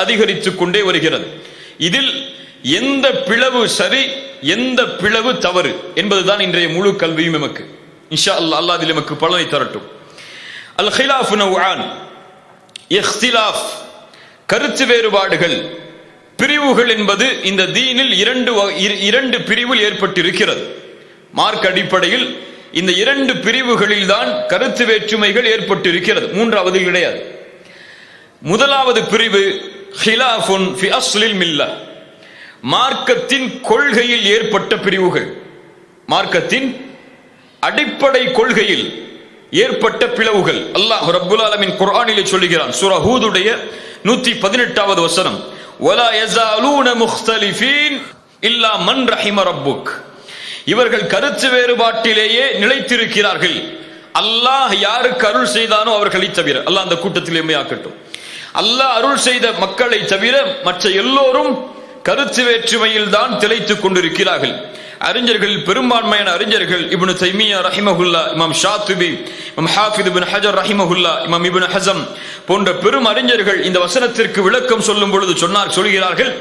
அதிகரித்துக் கொண்டே வருகிறது. இதில் எந்த பிளவு சரி, எந்த பிளவு தவறு என்பதுதான் இன்றைய முழு கல்வியும் நமக்கு. இன்ஷா அல்லாஹ் அல்லாஹ் அதில் நமக்கு பலனை தரட்டும். அல் ஹிலாஃப் நவ்ஆன், இஹ்திலாஃப் கருத்து வேறுபாடுகள், பிரிவுகள் என்பது இந்த தீனில் இரண்டு பிரிவில் ஏற்பட்டிருக்கிறது. மார்க் அடிப்படையில் இந்த இரண்டு பிரிவுகளில் தான் கருத்து வேற்றுமைகள் ஏற்பட்டிருக்கிறது, மூன்றாவது கிடையாது. முதலாவது பிரிவு ஹிலாஃபுன் ஃபி அஸ்லில் மில்லா, மார்க்கத்தின் கொள்கையில் ஏற்பட்ட பிரிவுகள், மார்க்கத்தின் அடிப்படை கொள்கையில் ஏற்பட்ட பிளவுகள். அல்லாஹ் ரப்புல் ஆலமீன் குர்ஆனிலே சொல்லுகிறான், சூரா ஹூதுடைய 118வது வசனம், வலா யஸாலூன முக்தலிஃபீன் இல்லா மன் ரஹிம ரப்புக், இவர்கள் கருத்து வேறுபாட்டிலேயே நிலைத்திருக்கிறார்கள், அல்லாஹ் யாருக்கு அருள் செய்தானோ அவர்களை தவிர. அல்லாஹ் அந்த கூட்டத்தில் எம்மையாக்கட்டும். அல்லாஹ் அருள் செய்த மக்களை தவிர மற்ற எல்லோரும் கருத்து வேற்றுமையில் தான் திளைத்துக் கொண்டிருக்கிறார்கள். அறிஞர்கள், பெரும்பான்மையான அறிஞர்கள், இப்னு தைமியா ரஹிமஹுல்லா, இமாம் ஷாத்திபி, இமாம் ஹாஃபித் இப்னு ஹஜர் ரஹிமஹுல்லா, இமாம் இப்னு ஹஸம் போன்ற பெரும் அறிஞர்கள் இந்த வசனத்திற்கு விளக்கம் சொல்லும் பொழுது சொல்கிறார்கள்,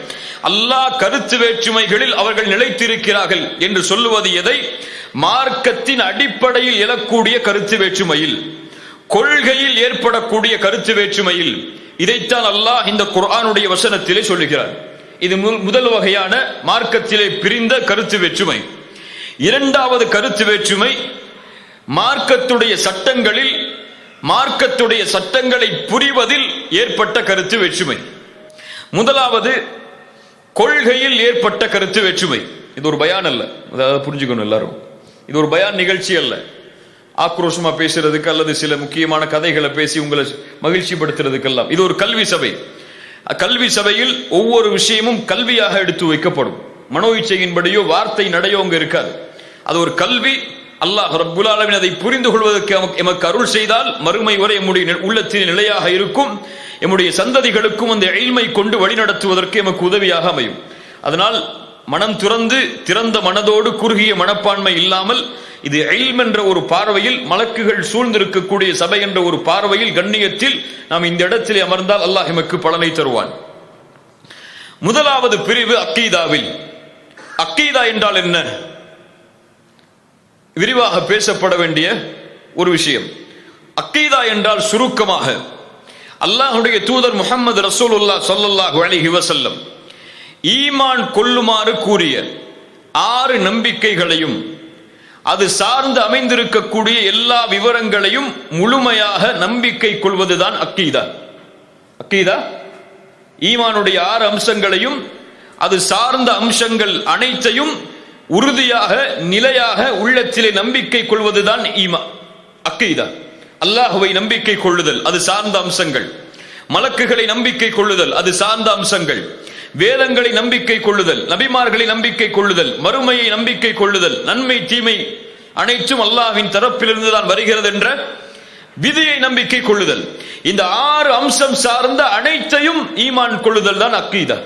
அல்லாஹ் கருத்து வேற்றுமைகளில் அவர்கள் நிலைத்திருக்கிறார்கள் என்று சொல்லுவது எதை? மார்க்கத்தின் அடிப்படையில் எழக்கூடிய கருத்து வேற்றுமையில், கொள்கையில் ஏற்படக்கூடிய கருத்து வேற்றுமையில். இதைத்தான் அல்லாஹ் இந்த குர்ஆனுடைய வசனத்திலே சொல்லுகிறார். இது முதல் வகையான மார்க்கத்திலே பிரிந்த கருத்து வேற்றுமை. இரண்டாவது கருத்து வேற்றுமை மார்க்கத்துடைய சட்டங்களில், மார்க்கத்துடைய சட்டங்களை புரிவதில் ஏற்பட்ட கருத்து வேற்றுமை. முதலாவது கொள்கையில் ஏற்பட்ட கருத்து வேற்றுமை. இது ஒரு பயான் அல்ல, அதாவது புரிஞ்சுக்கணும் எல்லாரும், இது ஒரு பயான் நிகழ்ச்சி அல்ல, ஆக்ரோஷமா பேசுறதுக்கு அல்லது சில முக்கியமான கதைகளை பேசி உங்களை மகிழ்ச்சி படுத்துறதுக்கெல்லாம். இது ஒரு கல்வி சபை. கல்வி சபையில் ஒவ்வொரு விஷயமும் கல்வியாக எடுத்து வைக்கப்படும். மனோ இச்சையின்படியோ வார்த்தை நடையோ அங்கு இருக்காது. அது ஒரு கல்வி. அல்லாஹ் ரப்புல் ஆலமீன் அதை புரிந்து கொள்வதற்கு எமக்கு அருள் செய்தால் மறுமை வரை எம்முடைய உள்ளத்தில் நிலையாக இருக்கும், எம்முடைய சந்ததிகளுக்கும் அந்த இல்மை கொண்டு வழிநடத்துவதற்கு எமக்கு உதவியாக அமையும். அதனால் மனம் துறந்து, திறந்த மனதோடு, குறுகிய மனப்பான்மை இல்லாமல், இது இல்ம் என்ற ஒரு பார்வையில், மலக்குகள் சூழ்ந்திருக்கக்கூடிய சபை என்ற ஒரு பார்வையில், கண்ணியத்தில் நாம் இந்த இடத்திலே அமர்ந்தால் அல்லாஹ் எமக்கு பலனை தருவான். முதலாவது பிரிவு அக்கீதாவில். அக்கீதா என்றால் என்ன? விரிவாக பேசப்பட வேண்டிய ஒரு விஷயம். அக்கீதா என்றால் சுருக்கமாக அல்லாஹ்வுடைய தூதர் முஹம்மது ரசூலுல்லாஹ் ஸல்லல்லாஹு அலைஹி வஸல்லம் ஈமான் கொள்ளுமாறு கூறிய 6 நம்பிக்கைகளையும் அது சார்ந்து அமைந்திருக்கக்கூடிய எல்லா விவரங்களையும் முழுமையாக நம்பிக்கை கொள்வதுதான் அக்கீதா. அக்கீதா ஈமானுடைய 6 அம்சங்களையும் அது சார்ந்த அம்சங்கள் அனைத்தையும் உறுதியாக, நிலையாக உள்ளத்திலே நம்பிக்கை கொள்வதுதான் ஈமான், அக்கீதா. அல்லாஹ்வை நம்பிக்கை கொள்ளுதல், அது சார்ந்த அம்சங்கள். மலக்குகளை நம்பிக்கை கொள்ளுதல், அது சார்ந்த அம்சங்கள். வேதங்களை நம்பிக்கை கொள்ளுதல், நபிமார்களை நம்பிக்கை கொள்ளுதல், மறுமையை நம்பிக்கை கொள்ளுதல், நன்மை தீமை அனைத்தும் அல்லாஹ்வின் தரப்பிலிருந்து தான் வருகிறது என்ற விதியை நம்பிக்கை கொள்ளுதல். இந்த 6 அம்சம் சார்ந்த அனைத்தையும் ஈமான் கொள்ளுதல் தான் அக்கீதா.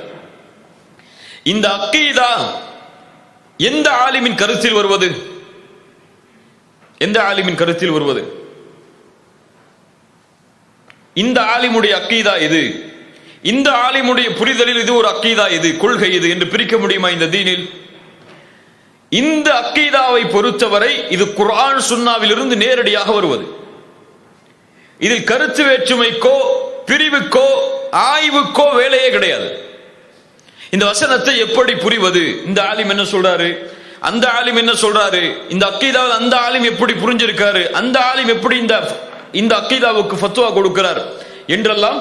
இந்த அக்கீதா எந்த ஆலிமின் கருத்தில் வருவது? எந்த ஆலிமின் கருத்தில் வருவது? இந்த ஆலிமுடைய அக்கீதா இது, இந்த ஆலிமுடைய புரிதலில் இது ஒரு அக்கீதா, இது கொள்கை இது என்று பிரிக்க முடியுமா இந்த தீனில்? இந்த அக்கீதாவை பொறுத்தவரை இது குர்ஆன் சுன்னாவில் இருந்து நேரடியாக வருவது. இதில் கருத்து வேற்றுமைக்கோ பிரிவுக்கோ ஆய்வுக்கோ வேலையே கிடையாது. இந்த வசனத்தை எப்படி புரிவது? இந்த ஆலிம் என்ன சொல்றாரு, அந்த ஆலிம் என்ன சொல்றாரு, இந்த அக்கீதாவை அந்த ஆலிம் எப்படி புரிஞ்சிருக்காரு, அந்த ஆலிம் எப்படி இந்த அக்கீதாவுக்கு ஃபத்வா கொடுக்கிறார் என்றெல்லாம்